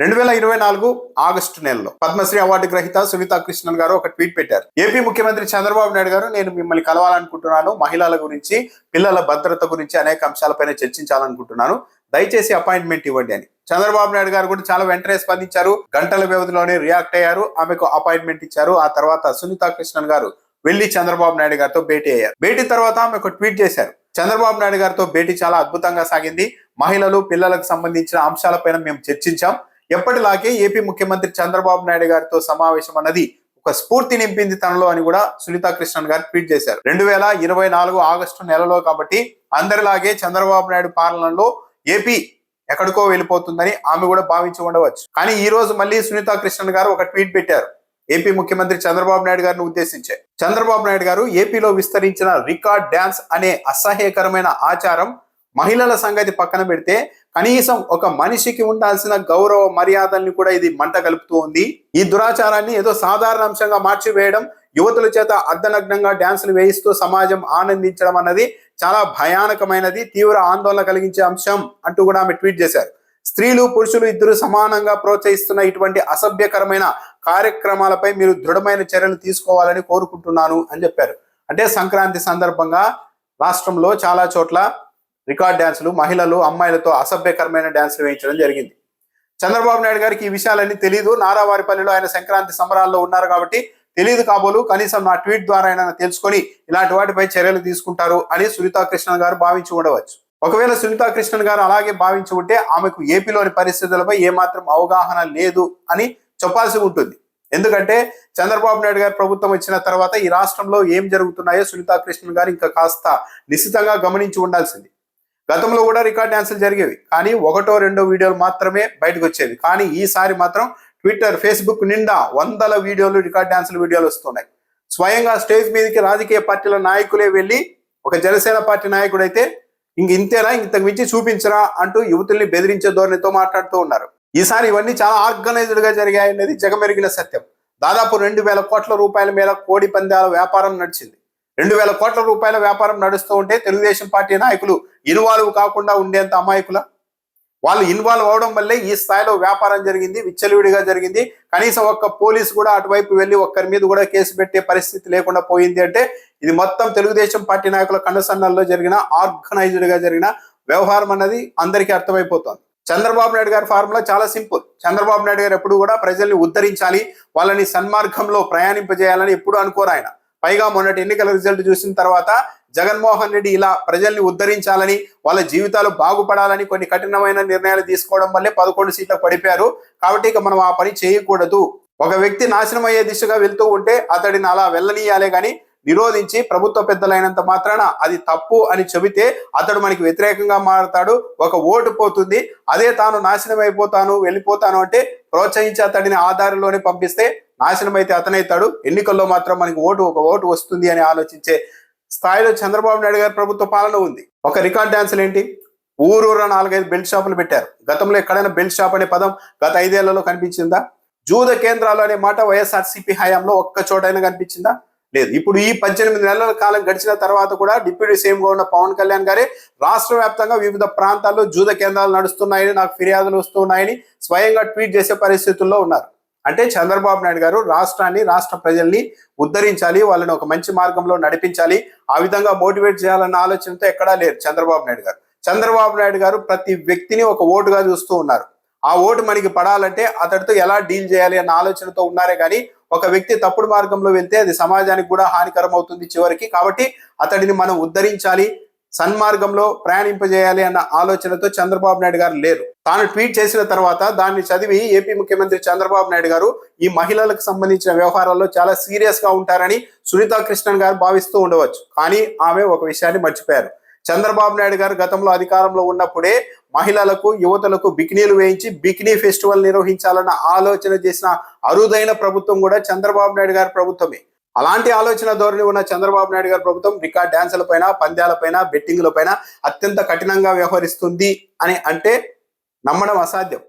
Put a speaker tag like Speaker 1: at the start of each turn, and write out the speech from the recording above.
Speaker 1: 2024 August నెలలో Padmashri award గ్రహీత సునీతా కృష్ణన్ గారు ఒక ట్వీట్ పెట్టారు. ఏపీ ముఖ్యమంత్రి చంద్రబాబు నాయుడు గారు, నేను మిమ్మల్ని కలవాలనుకుంటున్నాను, మహిళల గురించి, పిల్లల భద్రత గురించి అనేక అంశాలపైన చర్చించాలనుకుంటున్నాను, దయచేసి అపాయింట్మెంట్ ఇవ్వండి అని. చంద్రబాబు నాయుడు గారు కూడా చాలా వెంటనే స్పందించారు. గంటల వ్యవధిలోనే రియాక్ట్ అయ్యారు. ఆమెకు అపాయింట్మెంట్ ఇచ్చారు. ఆ తర్వాత సునీతా కృష్ణన్ గారు వెళ్లి చంద్రబాబు నాయుడు గారితో భేటీ అయ్యారు. భేటీ తర్వాత ఆమె ఒక ట్వీట్ చేశారు. చంద్రబాబు నాయుడు గారితో భేటీ చాలా అద్భుతంగా సాగింది. మహిళలు, పిల్లలకు సంబంధించిన అంశాలపైన మేము చర్చించాం. ఎప్పటిలాగే ఏపీ ముఖ్యమంత్రి చంద్రబాబు నాయుడు గారితో సమావేశం అన్నది ఒక స్ఫూర్తి నింపింది తనలో అని కూడా సునీతా కృష్ణన్ గారు ట్వీట్ చేశారు. 2024 ఆగస్టు నెలలో కాబట్టి అందరిలాగే చంద్రబాబు నాయుడు పాలనలో ఏపీ ఎక్కడికో వెళ్ళిపోతుందని ఆమె కూడా భావించి ఉండవచ్చు. కానీ ఈ రోజు మళ్ళీ సునీతా కృష్ణన్ గారు ఒక ట్వీట్ పెట్టారు ఏపీ ముఖ్యమంత్రి చంద్రబాబు నాయుడు గారిని ఉద్దేశించే. చంద్రబాబు నాయుడు గారు ఏపీలో విస్తరించిన రికార్డ్ డ్యాన్స్ అనే అసహ్యకరమైన ఆచారం మహిళల సంగతి పక్కన పెడితే కనీసం ఒక మనిషికి ఉండాల్సిన గౌరవ మర్యాదల్ని కూడా ఇది మంట కలుపుతూ ఉంది. ఈ దురాచారాన్ని ఏదో సాధారణ అంశంగా మార్చివేయడం, యువతుల చేత అర్ధనగ్నంగా డ్యాన్సులు వేయిస్తూ సమాజం ఆనందించడం అన్నది చాలా భయానకమైనది, తీవ్ర ఆందోళన కలిగించే అంశం అంటూ కూడా ఆమె ట్వీట్ చేశారు. స్త్రీలు, పురుషులు ఇద్దరు సమానంగా ప్రోత్సహిస్తున్న ఇటువంటి అసభ్యకరమైన కార్యక్రమాలపై మీరు దృఢమైన చర్యలు తీసుకోవాలని కోరుకుంటున్నాను అని చెప్పారు. అంటే సంక్రాంతి సందర్భంగా రాష్ట్రంలో చాలా చోట్ల రికార్డ్ డ్యాన్సులు, మహిళలు, అమ్మాయిలతో అసభ్యకరమైన డ్యాన్సులు వేయించడం జరిగింది. చంద్రబాబు నాయుడు గారికి ఈ విషయాలన్నీ తెలియదు. నారావారిపల్లిలో ఆయన సంక్రాంతి సంబరాల్లో ఉన్నారు కాబట్టి తెలియదు కాబోలు. కనీసం నా ట్వీట్ ద్వారా ఆయన తెలుసుకొని ఇలాంటి వాటిపై చర్యలు తీసుకుంటారు అని సునీతా కృష్ణన్ గారు భావించి ఉండవచ్చు. ఒకవేళ సునీతా కృష్ణన్ గారు అలాగే భావించి ఉంటే ఆమెకు ఏపీలోని పరిస్థితులపై ఏమాత్రం అవగాహన లేదు అని చెప్పాల్సి ఉంటుంది. ఎందుకంటే చంద్రబాబు నాయుడు గారి ప్రభుత్వం వచ్చిన తర్వాత ఈ రాష్ట్రంలో ఏం జరుగుతున్నాయో సునీతా కృష్ణన్ గారు ఇంకా కాస్త నిశ్చితంగా గమనించి ఉండాల్సింది. గతంలో కూడా రికార్డ్ డ్యాన్సులు జరిగేవి, కానీ ఒకటో రెండో వీడియోలు మాత్రమే బయటకు వచ్చేవి. కానీ ఈసారి మాత్రం ట్విట్టర్, ఫేస్బుక్ నిండా వందల వీడియోలు, రికార్డ్ డ్యాన్సుల వీడియోలు వస్తున్నాయి. స్వయంగా స్టేజ్ మీదకి రాజకీయ పార్టీల నాయకులే వెళ్ళి, ఒక జనసేన పార్టీ నాయకుడు అయితే ఇంతేనా, ఇంతకు మించి చూపించరా అంటూ యువతుల్ని బెదిరించే ధోరణితో మాట్లాడుతూ ఉన్నారు. ఈసారి ఇవన్నీ చాలా ఆర్గనైజ్డ్ గా జరిగాయనేది జగమెరిగిన సత్యం. దాదాపు 2,000 కోట్ల రూపాయల మేర కోడి పందాల వ్యాపారం నడిచింది. 2,000 కోట్ల రూపాయల వ్యాపారం నడుస్తూ ఉంటే తెలుగుదేశం పార్టీ నాయకులు ఇన్వాల్వ్ కాకుండా ఉండేంత అమాయకుల? వాళ్ళు ఇన్వాల్వ్ అవడం వల్లే ఈ స్థాయిలో వ్యాపారం జరిగింది, విచ్చలవిడిగా జరిగింది. కనీసం ఒక్క పోలీసు కూడా అటువైపు వెళ్ళి ఒక్కరి మీద కూడా కేసు పెట్టే పరిస్థితి లేకుండా పోయింది. అంటే ఇది మొత్తం తెలుగుదేశం పార్టీ నాయకుల కండసన్నల్లో జరిగిన, ఆర్గనైజ్డ్ గా జరిగిన వ్యవహారం అన్నది అందరికీ అర్థమైపోతుంది. చంద్రబాబు నాయుడు గారి ఫార్ములా చాలా సింపుల్. చంద్రబాబు నాయుడు గారు ఎప్పుడు కూడా ప్రజల్ని ఉద్ధరించాలి, వాళ్ళని సన్మార్గంలో ప్రయాణింపజేయాలని ఎప్పుడు అనుకోరు ఆయన. పైగా మొన్నటి ఎన్నికల రిజల్ట్ చూసిన తర్వాత జగన్మోహన్ రెడ్డి ఇలా ప్రజల్ని ఉద్ధరించాలని, వాళ్ళ జీవితాలు బాగుపడాలని కొన్ని కఠినమైన నిర్ణయాలు తీసుకోవడం వల్లే 11 సీట్లకు పడిపోయారు. కాబట్టి ఇక మనం ఆ పని చేయకూడదు. ఒక వ్యక్తి నాశనం అయ్యే దిశగా వెళ్తూ ఉంటే అతడిని అలా వెళ్ళనీయాలే గాని నిరోధించి ప్రభుత్వ పెద్దలైనంత మాత్రాన అది తప్పు అని చెబితే అతడు మనకి వ్యతిరేకంగా మారుతాడు, ఒక ఓటు పోతుంది. అదే తాను నాశనం అయిపోతాను, వెళ్ళిపోతాను అంటే ప్రోత్సహించి అతడిని ఆధారంలోనే పంపిస్తే నాశనం అయితే అతనైతాడు. ఎన్నికల్లో మాత్రం మనకి ఒక ఓటు వస్తుంది అని ఆలోచించే స్థాయిలో చంద్రబాబు నాయుడు గారి ప్రభుత్వ పాలన ఉంది. ఒక రికార్డ్ డ్యాన్సులు ఏంటి, ఊరూరా 4-5 బెల్ట్ షాపులు పెట్టారు. గతంలో ఎక్కడైనా బెల్ట్ షాప్ అనే పదం గత 5 ఏళ్లలో కనిపించిందా? జూద కేంద్రాలు అనే మాట వైఎస్ఆర్సీపీ హయాంలో ఒక్క చోటైనా కనిపించిందా? లేదు. ఇప్పుడు ఈ 18 నెలల కాలం గడిచిన తర్వాత కూడా డిప్యూటీ సీఎం గా ఉన్న పవన్ కళ్యాణ్ గారే రాష్ట్ర వ్యాప్తంగా వివిధ ప్రాంతాల్లో జూద కేంద్రాలు నడుస్తున్నాయని, నాకు ఫిర్యాదులు వస్తున్నాయని స్వయంగా ట్వీట్ చేసే పరిస్థితుల్లో ఉన్నారు. అంటే చంద్రబాబు నాయుడు గారు రాష్ట్రాన్ని, రాష్ట్ర ప్రజల్ని ఉద్ధరించాలి, వాళ్ళని ఒక మంచి మార్గంలో నడిపించాలి, ఆ విధంగా మోటివేట్ చేయాలన్న ఆలోచనతో ఎక్కడా లేరు చంద్రబాబు నాయుడు గారు. చంద్రబాబు నాయుడు గారు ప్రతి వ్యక్తిని ఒక ఓటుగా చూస్తూ ఉన్నారు. ఆ ఓటు మనకి పడాలంటే అతడితో ఎలా డీల్ చేయాలి అన్న ఆలోచనతో ఉన్నారే కానీ ఒక వ్యక్తి తప్పుడు మార్గంలో వెళ్తే అది సమాజానికి కూడా హానికరం అవుతుంది చివరికి. కాబట్టి అతడిని మనం ఉద్ధరించాలి, సన్మార్గంలో ప్రయాణింపజేయాలి అన్న ఆలోచనతో చంద్రబాబు నాయుడు గారు లేరు. తాను ట్వీట్ చేసిన తర్వాత దాన్ని చదివి ఏపీ ముఖ్యమంత్రి చంద్రబాబు నాయుడు గారు ఈ మహిళలకు సంబంధించిన వ్యవహారాల్లో చాలా సీరియస్ గా ఉంటారని సునీతా కృష్ణన్ గారు భావిస్తూ ఉండవచ్చు. కానీ ఆమె ఒక విషయాన్ని మర్చిపోయారు. చంద్రబాబు నాయుడు గారు గతంలో అధికారంలో ఉన్నప్పుడే మహిళలకు, యువతలకు బికినీలు వేయించి బికినీ ఫెస్టివల్ నిర్వహించాలన్న ఆలోచన చేసిన అరుదైన ప్రభుత్వం కూడా చంద్రబాబు నాయుడు గారి ప్రభుత్వమే. అలాంటి ఆలోచన ధోరణి ఉన్న చంద్రబాబు నాయుడు గారి ప్రభుత్వం రికార్డ్ డ్యాన్సుల పైన, పంద్యాలపైన, బెట్టింగ్ల పైన అత్యంత కఠినంగా వ్యవహరిస్తుంది అని అంటే నమ్మడం అసాధ్యం.